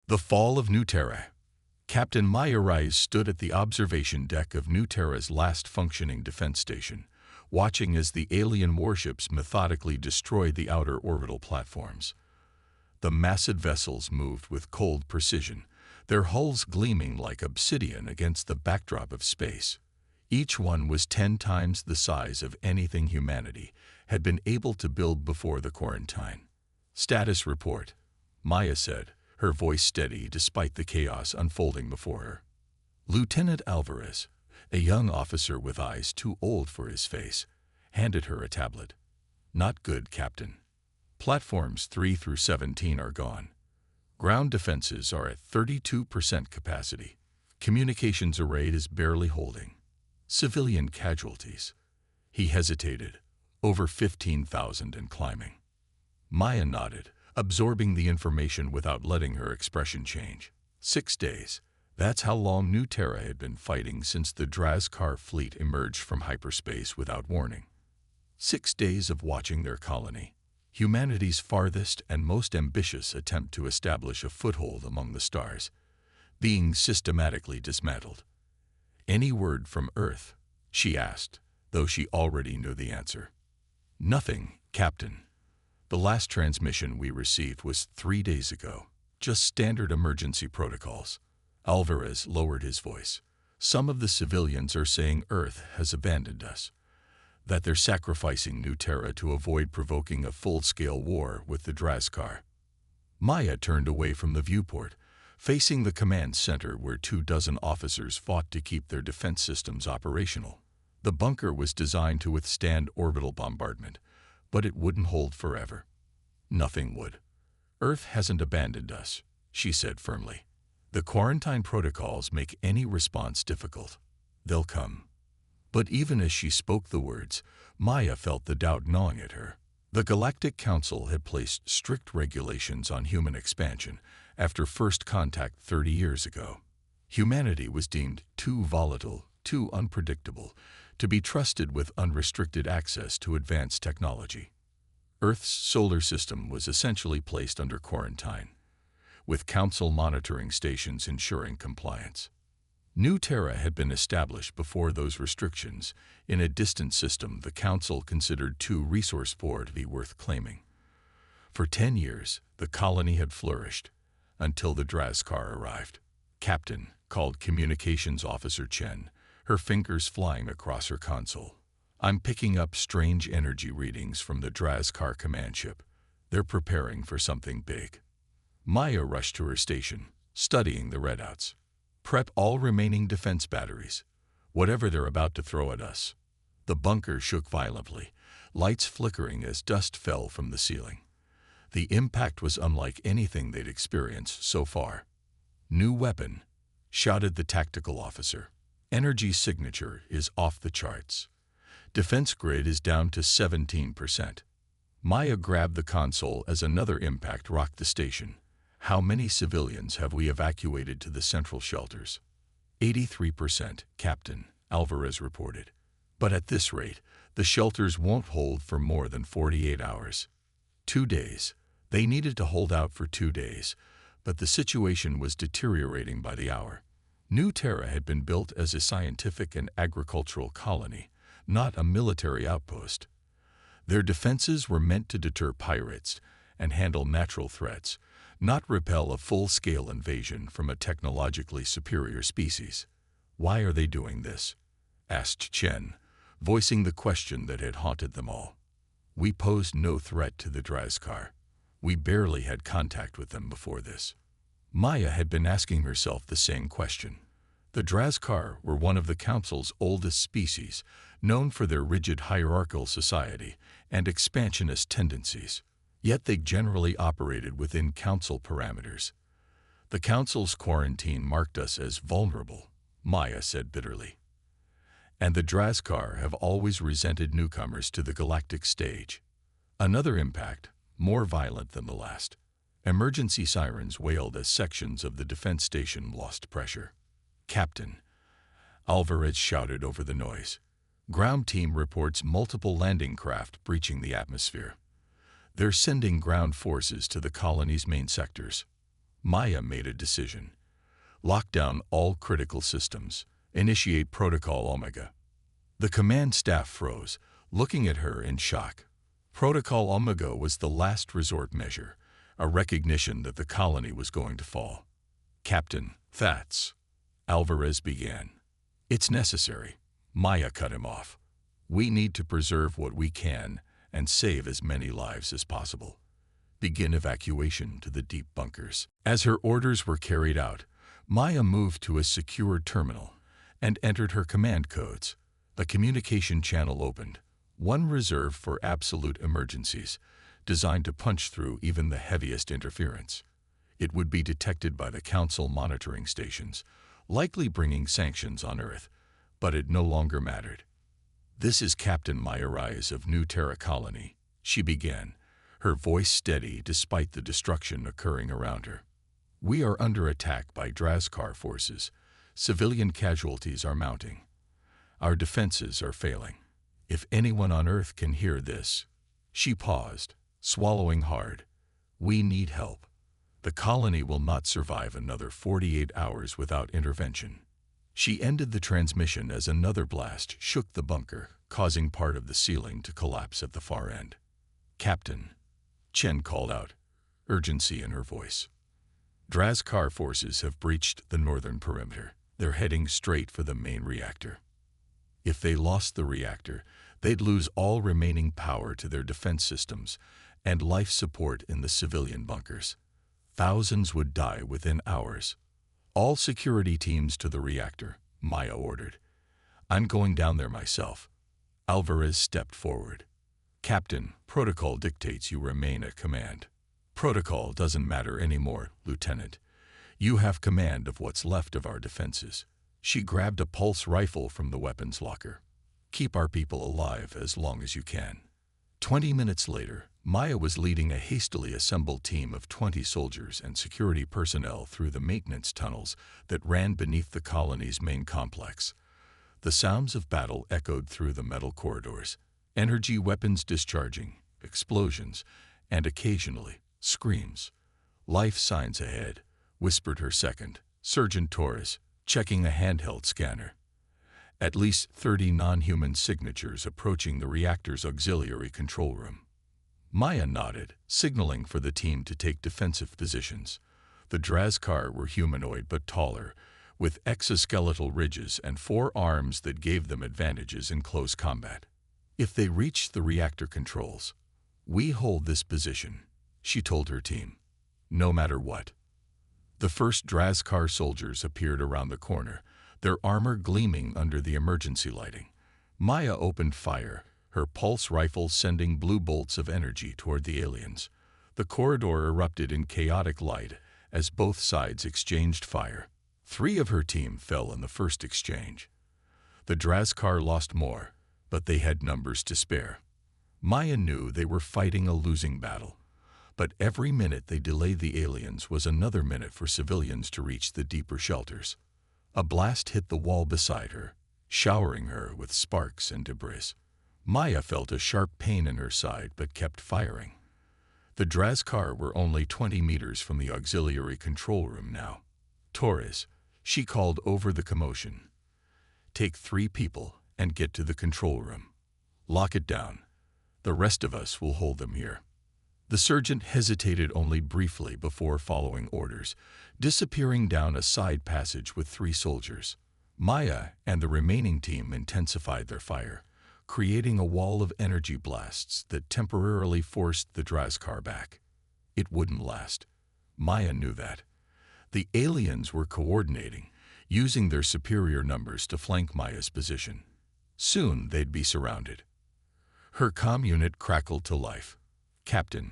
The fall of New Terra. Captain Maya Rise stood at the observation deck of New Terra's last functioning defense station, watching as the alien warships methodically destroyed the outer orbital platforms. The massive vessels moved with cold precision, their hulls gleaming like obsidian against the backdrop of space. Each one was 10 times the size of anything humanity had been able to build before the quarantine. "Status report," Maya said, her voice steady despite the chaos unfolding before her. Lieutenant Alvarez, a young officer with eyes too old for his face, handed her a tablet. "Not good, Captain. Platforms 3 through 17 are gone. Ground defenses are at 32% capacity. Communications array is barely holding. Civilian casualties." He hesitated. "Over 15,000 and climbing." Maya nodded, absorbing the information without letting her expression change. 6 days. That's how long New Terra had been fighting since the Drazkar fleet emerged from hyperspace without warning. 6 days of watching their colony, humanity's farthest and most ambitious attempt to establish a foothold among the stars, being systematically dismantled. "Any word from Earth?" she asked, though she already knew the answer. "Nothing, Captain. The last transmission we received was 3 days ago. Just standard emergency protocols." Alvarez lowered his voice. "Some of the civilians are saying Earth has abandoned us, that they're sacrificing New Terra to avoid provoking a full-scale war with the Drazkar." Maya turned away from the viewport, facing the command center where 24 officers fought to keep their defense systems operational. The bunker was designed to withstand orbital bombardment, but it wouldn't hold forever. "Nothing would. Earth hasn't abandoned us," she said firmly. "The quarantine protocols make any response difficult. They'll come." But even as she spoke the words, Maya felt the doubt gnawing at her. The Galactic Council had placed strict regulations on human expansion after first contact 30 years ago. Humanity was deemed too volatile, too unpredictable, to be trusted with unrestricted access to advanced technology. Earth's solar system was essentially placed under quarantine, with Council monitoring stations ensuring compliance. New Terra had been established before those restrictions, in a distant system the Council considered too resource-poor to be worth claiming. For 10 years, the colony had flourished, until the Drazkar arrived. "Captain," called Communications Officer Chen, her fingers flying across her console. "I'm picking up strange energy readings from the Drazkar command ship. They're preparing for something big." Maya rushed to her station, studying the readouts. "Prep all remaining defense batteries. Whatever they're about to throw at us." The bunker shook violently, lights flickering as dust fell from the ceiling. The impact was unlike anything they'd experienced so far. "New weapon," shouted the tactical officer. "Energy signature is off the charts. Defense grid is down to 17%. Maya grabbed the console as another impact rocked the station. "How many civilians have we evacuated to the central shelters?" 83%, Captain, Alvarez reported. "But at this rate, the shelters won't hold for more than 48 hours. 2 days. They needed to hold out for 2 days, but the situation was deteriorating by the hour. New Terra had been built as a scientific and agricultural colony, not a military outpost. Their defenses were meant to deter pirates and handle natural threats, not repel a full-scale invasion from a technologically superior species. "Why are they doing this?" asked Chen, voicing the question that had haunted them all. "We posed no threat to the Drazkar. We barely had contact with them before this." Maya had been asking herself the same question. The Drazkar were one of the Council's oldest species, known for their rigid hierarchical society and expansionist tendencies. Yet they generally operated within Council parameters. "The Council's quarantine marked us as vulnerable," Maya said bitterly. "And the Drazkar have always resented newcomers to the galactic stage." Another impact, more violent than the last. Emergency sirens wailed as sections of the defense station lost pressure. "Captain," Alvarez shouted over the noise. "Ground team reports multiple landing craft breaching the atmosphere. They're sending ground forces to the colony's main sectors." Maya made a decision. Lock down all critical systems. Initiate Protocol Omega. The command staff froze, looking at her in shock. Protocol Omega was the last resort measure, a recognition that the colony was going to fall. Captain, that's... Alvarez began. It's necessary. Maya cut him off. We need to preserve what we can and save as many lives as possible. Begin evacuation to the deep bunkers. As her orders were carried out, Maya moved to a secured terminal and entered her command codes. A communication channel opened, one reserved for absolute emergencies, designed to punch through even the heaviest interference. It would be detected by the Council monitoring stations, likely bringing sanctions on Earth, but it no longer mattered. This is Captain Maya Rise of New Terra Colony, she began, her voice steady despite the destruction occurring around her. We are under attack by Drazkar forces. Civilian casualties are mounting. Our defenses are failing. If anyone on Earth can hear this... She paused, swallowing hard. We need help. The colony will not survive another 48 hours without intervention. She ended the transmission as another blast shook the bunker, causing part of the ceiling to collapse at the far end. Captain, Chen called out, urgency in her voice. Drazkar forces have breached the northern perimeter. They're heading straight for the main reactor. If they lost the reactor, they'd lose all remaining power to their defense systems and life support in the civilian bunkers. Thousands would die within hours. All security teams to the reactor, Maya ordered. I'm going down there myself. Alvarez stepped forward. Captain, protocol dictates you remain at command. Protocol doesn't matter anymore, Lieutenant. You have command of what's left of our defenses. She grabbed a pulse rifle from the weapons locker. Keep our people alive as long as you can. 20 minutes later, Maya was leading a hastily assembled team of 20 soldiers and security personnel through the maintenance tunnels that ran beneath the colony's main complex. The sounds of battle echoed through the metal corridors, energy weapons discharging, explosions, and occasionally, screams. Life signs ahead, whispered her second, Sergeant Torres, checking a handheld scanner. At least 30 non-human signatures approaching the reactor's auxiliary control room. Maya nodded, signaling for the team to take defensive positions. The Drazkar were humanoid but taller, with exoskeletal ridges and 4 arms that gave them advantages in close combat. If they reached the reactor controls, we hold this position, she told her team. No matter what. The first Drazkar soldiers appeared around the corner, their armor gleaming under the emergency lighting. Maya opened fire, her pulse rifle sending blue bolts of energy toward the aliens. The corridor erupted in chaotic light as both sides exchanged fire. 3 of her team fell in the first exchange. The Drazkar lost more, but they had numbers to spare. Maya knew they were fighting a losing battle, but every minute they delayed the aliens was another minute for civilians to reach the deeper shelters. A blast hit the wall beside her, showering her with sparks and debris. Maya felt a sharp pain in her side but kept firing. The Drazkar were only 20 meters from the auxiliary control room now. Torres, she called over the commotion. Take 3 people and get to the control room. Lock it down. The rest of us will hold them here. The sergeant hesitated only briefly before following orders, disappearing down a side passage with 3 soldiers. Maya and the remaining team intensified their fire, creating a wall of energy blasts that temporarily forced the Drazkar back. It wouldn't last. Maya knew that. The aliens were coordinating, using their superior numbers to flank Maya's position. Soon they'd be surrounded. Her comm unit crackled to life. Captain,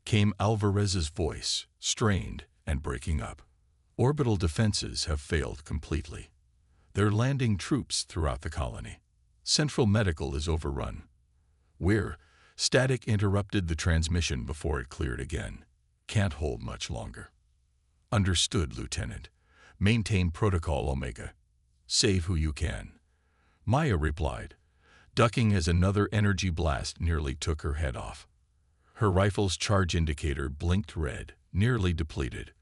came Alvarez's voice, strained and breaking up. Orbital defenses have failed completely. They're landing troops throughout the colony. Central Medical is overrun. Static interrupted the transmission before it cleared again. Can't hold much longer. Understood, Lieutenant. Maintain Protocol Omega. Save who you can. Maya replied, ducking as another energy blast nearly took her head off. Her rifle's charge indicator blinked red, nearly depleted.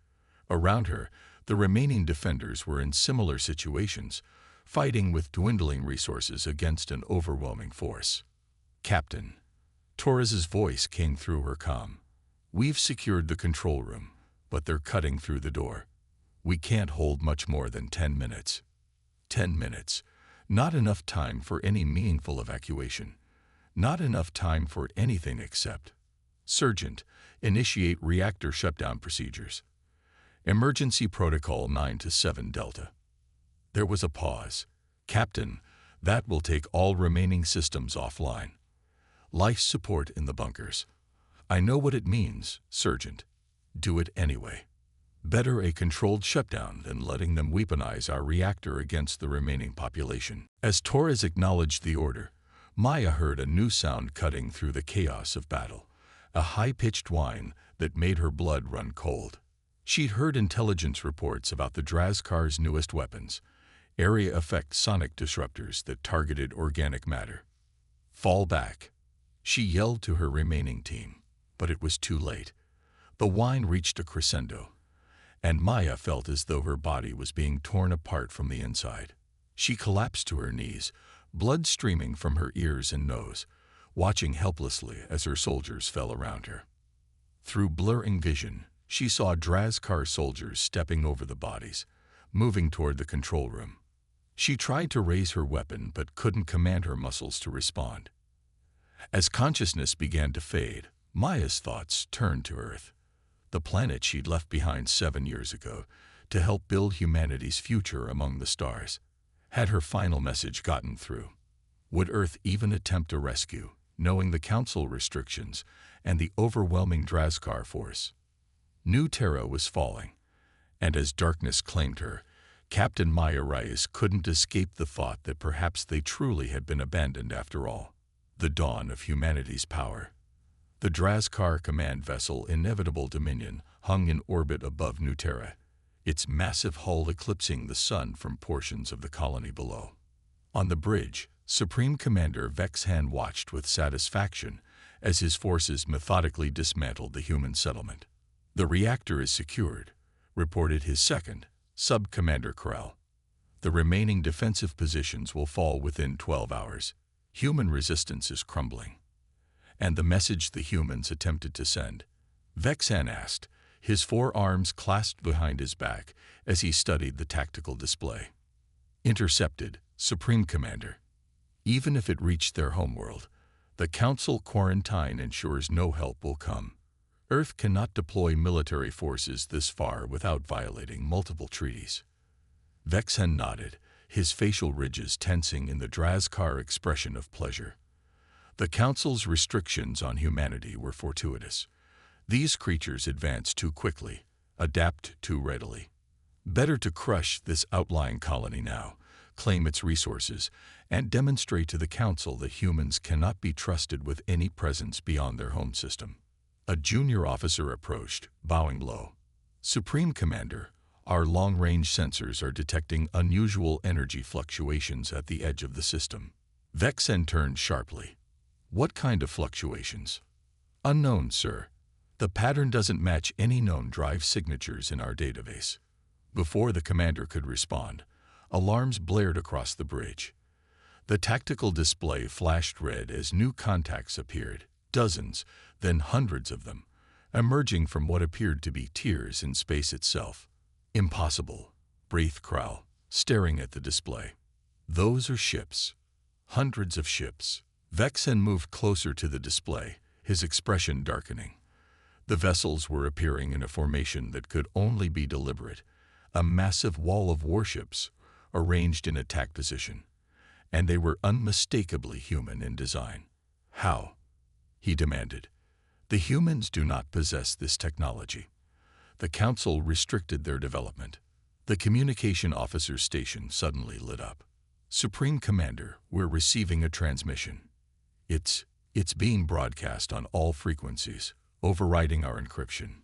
Around her, the remaining defenders were in similar situations, fighting with dwindling resources against an overwhelming force. "Captain," Torres's voice came through her comm. "We've secured the control room, but they're cutting through the door. We can't hold much more than 10 minutes. 10 minutes. Not enough time for any meaningful evacuation. Not enough time for anything except. Sergeant, initiate reactor shutdown procedures. Emergency Protocol 9 to 7 Delta." There was a pause. "Captain, that will take all remaining systems offline. Life support in the bunkers." "I know what it means, Sergeant. Do it anyway. Better a controlled shutdown than letting them weaponize our reactor against the remaining population." As Torres acknowledged the order, Maya heard a new sound cutting through the chaos of battle, a high-pitched whine that made her blood run cold. She'd heard intelligence reports about the Drazkar's newest weapons, area effect sonic disruptors that targeted organic matter. "Fall back," she yelled to her remaining team, but it was too late. The whine reached a crescendo, and Maya felt as though her body was being torn apart from the inside. She collapsed to her knees, blood streaming from her ears and nose, watching helplessly as her soldiers fell around her. Through blurring vision, she saw Drazkar soldiers stepping over the bodies, moving toward the control room. She tried to raise her weapon but couldn't command her muscles to respond. As consciousness began to fade, Maya's thoughts turned to Earth, the planet she'd left behind 7 years ago to help build humanity's future among the stars. Had her final message gotten through? Would Earth even attempt a rescue, knowing the Council restrictions and the overwhelming Drazkar force? New Terra was falling, and as darkness claimed her, Captain Maya Reyes couldn't escape the thought that perhaps they truly had been abandoned after all. The dawn of humanity's power. The Drazkar command vessel Inevitable Dominion hung in orbit above New Terra, its massive hull eclipsing the sun from portions of the colony below. On the bridge, Supreme Commander Vexhan watched with satisfaction as his forces methodically dismantled the human settlement. "The reactor is secured," reported his second, Sub-Commander Corral. "The remaining defensive positions will fall within 12 hours. Human resistance is crumbling." "And the message the humans attempted to send?" Vexhan asked, his forearms clasped behind his back as he studied the tactical display. "Intercepted, Supreme Commander. Even if it reached their homeworld, the Council quarantine ensures no help will come. Earth cannot deploy military forces this far without violating multiple treaties." Vexhan nodded, his facial ridges tensing in the Drazkar expression of pleasure. The Council's restrictions on humanity were fortuitous. These creatures advance too quickly, adapt too readily. Better to crush this outlying colony now, claim its resources, and demonstrate to the Council that humans cannot be trusted with any presence beyond their home system. A junior officer approached, bowing low. "Supreme Commander, our long-range sensors are detecting unusual energy fluctuations at the edge of the system." Vexen turned sharply. "What kind of fluctuations?" "Unknown, sir. The pattern doesn't match any known drive signatures in our database." Before the commander could respond, alarms blared across the bridge. The tactical display flashed red as new contacts appeared, dozens, then hundreds of them, emerging from what appeared to be tiers in space itself. "Impossible," breathed Krall, staring at the display. "Those are ships. Hundreds of ships." Vexen moved closer to the display, his expression darkening. The vessels were appearing in a formation that could only be deliberate, a massive wall of warships arranged in attack position, and they were unmistakably human in design. "How?" he demanded. "The humans do not possess this technology. The Council restricted their development." The communication officer's station suddenly lit up. "Supreme Commander, we're receiving a transmission. It's being broadcast on all frequencies, overriding our encryption."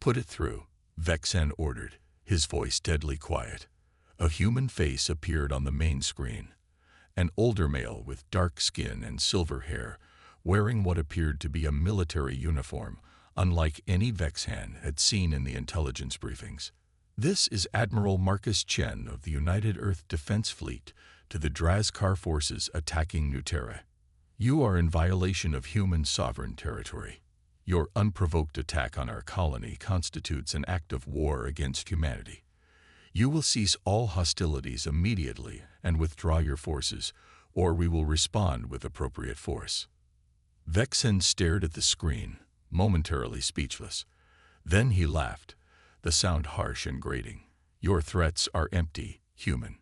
"Put it through," Vexen ordered, his voice deadly quiet. A human face appeared on the main screen. An older male with dark skin and silver hair, wearing what appeared to be a military uniform, unlike any Vexhan had seen in the intelligence briefings. "This is Admiral Marcus Chen of the United Earth Defense Fleet to the Drazkar forces attacking New Terra. You are in violation of human sovereign territory. Your unprovoked attack on our colony constitutes an act of war against humanity. You will cease all hostilities immediately and withdraw your forces, or we will respond with appropriate force." Vexen stared at the screen, momentarily speechless. Then he laughed, the sound harsh and grating. "Your threats are empty, human.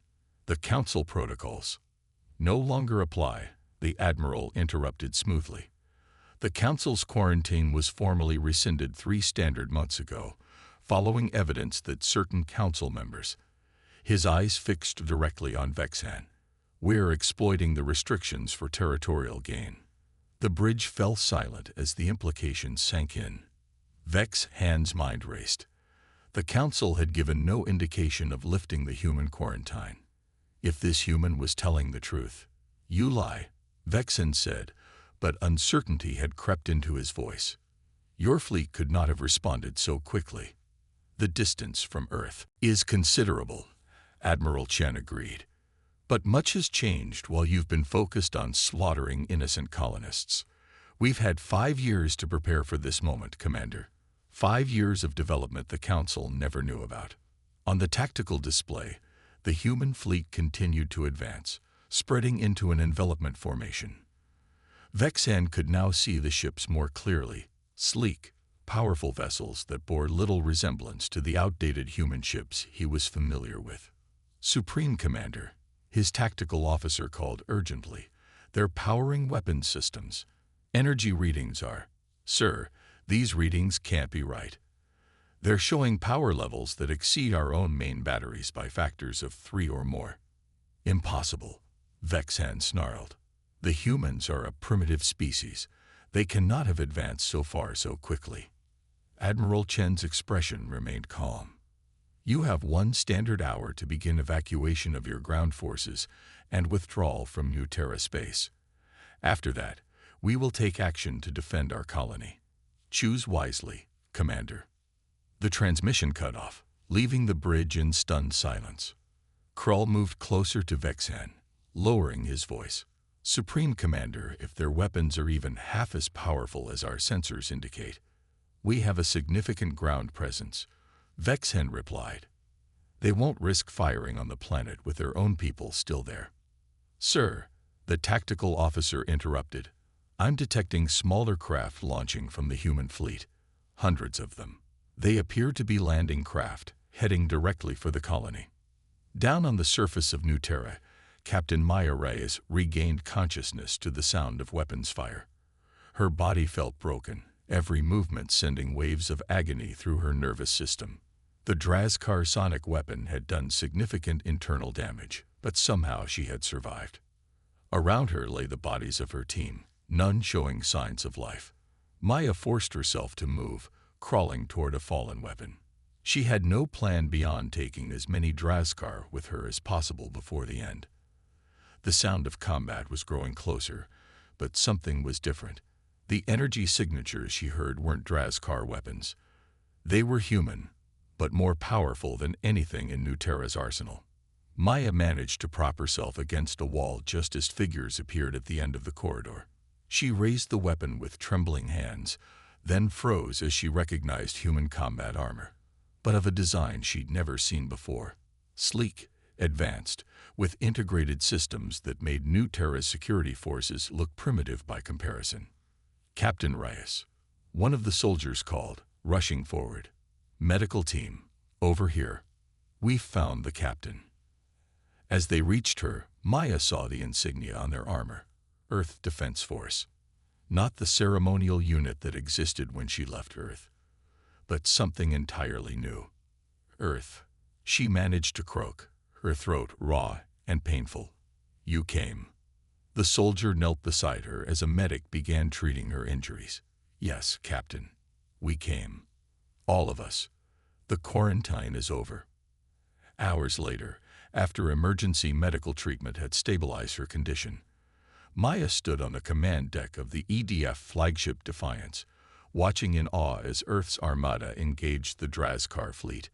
The Council protocols no longer apply," the Admiral interrupted smoothly. "The Council's quarantine was formally rescinded 3 standard months ago, following evidence that certain Council members—" His eyes fixed directly on Vexhan. "We're exploiting the restrictions for territorial gain." The bridge fell silent as the implications sank in. Vexhan's mind raced. The Council had given no indication of lifting the human quarantine. If this human was telling the truth— "You lie," Vexen said, but uncertainty had crept into his voice. "Your fleet could not have responded so quickly." "The distance from Earth is considerable," Admiral Chen agreed. "But much has changed while you've been focused on slaughtering innocent colonists. We've had 5 years to prepare for this moment, Commander. 5 years of development the Council never knew about." On the tactical display, the human fleet continued to advance, spreading into an envelopment formation. Vexan could now see the ships more clearly, sleek, powerful vessels that bore little resemblance to the outdated human ships he was familiar with. "Supreme Commander," his tactical officer called urgently, "they're powering weapons systems. Energy readings are—" "Sir, these readings can't be right. They're showing power levels that exceed our own main batteries by factors of 3 or more." "Impossible," Vexan snarled. "The humans are a primitive species. They cannot have advanced so far so quickly." Admiral Chen's expression remained calm. "You have 1 standard hour to begin evacuation of your ground forces and withdrawal from New Terra space. After that, we will take action to defend our colony. Choose wisely, Commander." The transmission cut off, leaving the bridge in stunned silence. Krull moved closer to Vexan, lowering his voice. "Supreme Commander, if their weapons are even half as powerful as our sensors indicate, we have a significant ground presence," Vexen replied. "They won't risk firing on the planet with their own people still there." "Sir," the tactical officer interrupted, "I'm detecting smaller craft launching from the human fleet. Hundreds of them. They appear to be landing craft, heading directly for the colony." Down on the surface of New Terra, Captain Maya Reyes regained consciousness to the sound of weapons fire. Her body felt broken, every movement sending waves of agony through her nervous system. The Drazkar sonic weapon had done significant internal damage, but somehow she had survived. Around her lay the bodies of her team, none showing signs of life. Maya forced herself to move, crawling toward a fallen weapon. She had no plan beyond taking as many Drazkar with her as possible before the end. The sound of combat was growing closer, but something was different. The energy signatures she heard weren't Drazkar weapons. They were human, but more powerful than anything in New Terra's arsenal. Maya managed to prop herself against a wall just as figures appeared at the end of the corridor. She raised the weapon with trembling hands, then froze as she recognized human combat armor, but of a design she'd never seen before. Sleek, advanced, with integrated systems that made New Terra's security forces look primitive by comparison. "Captain Reyes," one of the soldiers called, rushing forward. "Medical team, over here. We've found the captain." As they reached her, Maya saw the insignia on their armor. Earth Defense Force. Not the ceremonial unit that existed when she left Earth, but something entirely new. "Earth," she managed to croak, her throat raw and painful. "You came." The soldier knelt beside her as a medic began treating her injuries. "Yes, Captain. We came. All of us. The quarantine is over." Hours later, after emergency medical treatment had stabilized her condition, Maya stood on the command deck of the EDF flagship Defiance, watching in awe as Earth's Armada engaged the Drazkar fleet.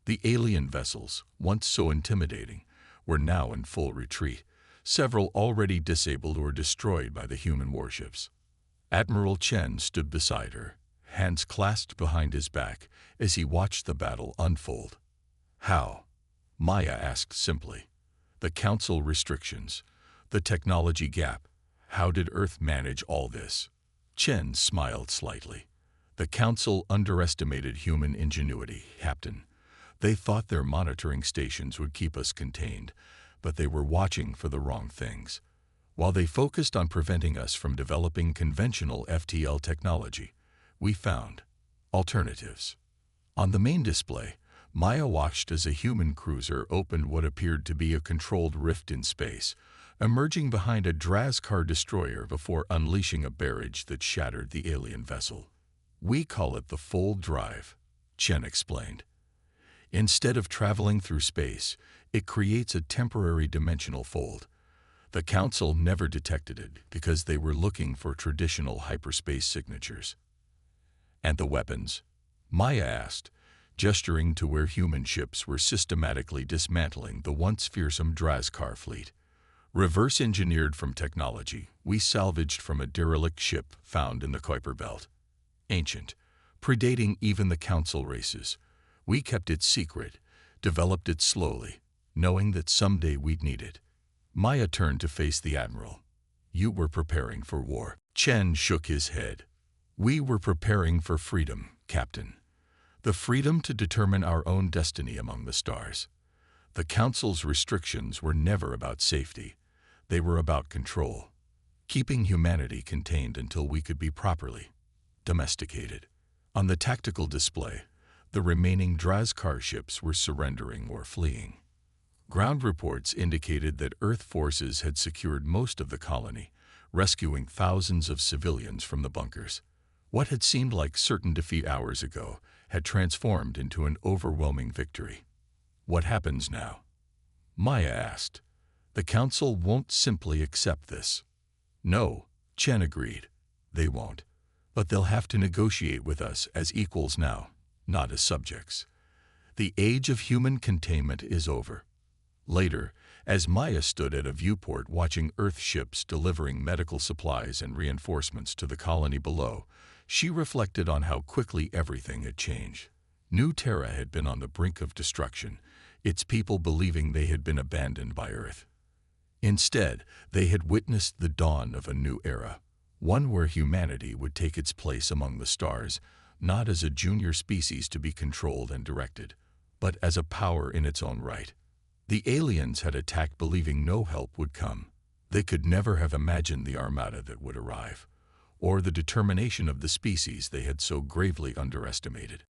The alien vessels, once so intimidating, were now in full retreat, several already disabled or destroyed by the human warships. Admiral Chen stood beside her, hands clasped behind his back as he watched the battle unfold. How? Maya asked simply. The Council restrictions, the technology gap. How did Earth manage all this? Chen smiled slightly. The Council underestimated human ingenuity, Captain. They thought their monitoring stations would keep us contained, but they were watching for the wrong things. While they focused on preventing us from developing conventional FTL technology, we found alternatives. On the main display, Maya watched as a human cruiser opened what appeared to be a controlled rift in space, emerging behind a Drazkar destroyer before unleashing a barrage that shattered the alien vessel. We call it the fold drive, Chen explained. Instead of traveling through space, it creates a temporary dimensional fold. The Council never detected it because they were looking for traditional hyperspace signatures. And the weapons? Maya asked, gesturing to where human ships were systematically dismantling the once fearsome Drazkar fleet. Reverse engineered from technology we salvaged from a derelict ship found in the Kuiper Belt. Ancient, predating even the Council races. We kept it secret, developed it slowly, knowing that someday we'd need it. Maya turned to face the Admiral. You were preparing for war. Chen shook his head. We were preparing for freedom, Captain. The freedom to determine our own destiny among the stars. The Council's restrictions were never about safety. They were about control, keeping humanity contained until we could be properly domesticated. On the tactical display, the remaining Drazkar ships were surrendering or fleeing. Ground reports indicated that Earth forces had secured most of the colony, rescuing thousands of civilians from the bunkers. What had seemed like certain defeat hours ago had transformed into an overwhelming victory. What happens now? Maya asked. The Council won't simply accept this. No, Chen agreed. They won't. But they'll have to negotiate with us as equals now, not as subjects. The age of human containment is over. Later, as Maya stood at a viewport watching Earth ships delivering medical supplies and reinforcements to the colony below, she reflected on how quickly everything had changed. New Terra had been on the brink of destruction, its people believing they had been abandoned by Earth. Instead, they had witnessed the dawn of a new era, one where humanity would take its place among the stars, not as a junior species to be controlled and directed, but as a power in its own right. The aliens had attacked believing no help would come. They could never have imagined the Armada that would arrive, or the determination of the species they had so gravely underestimated.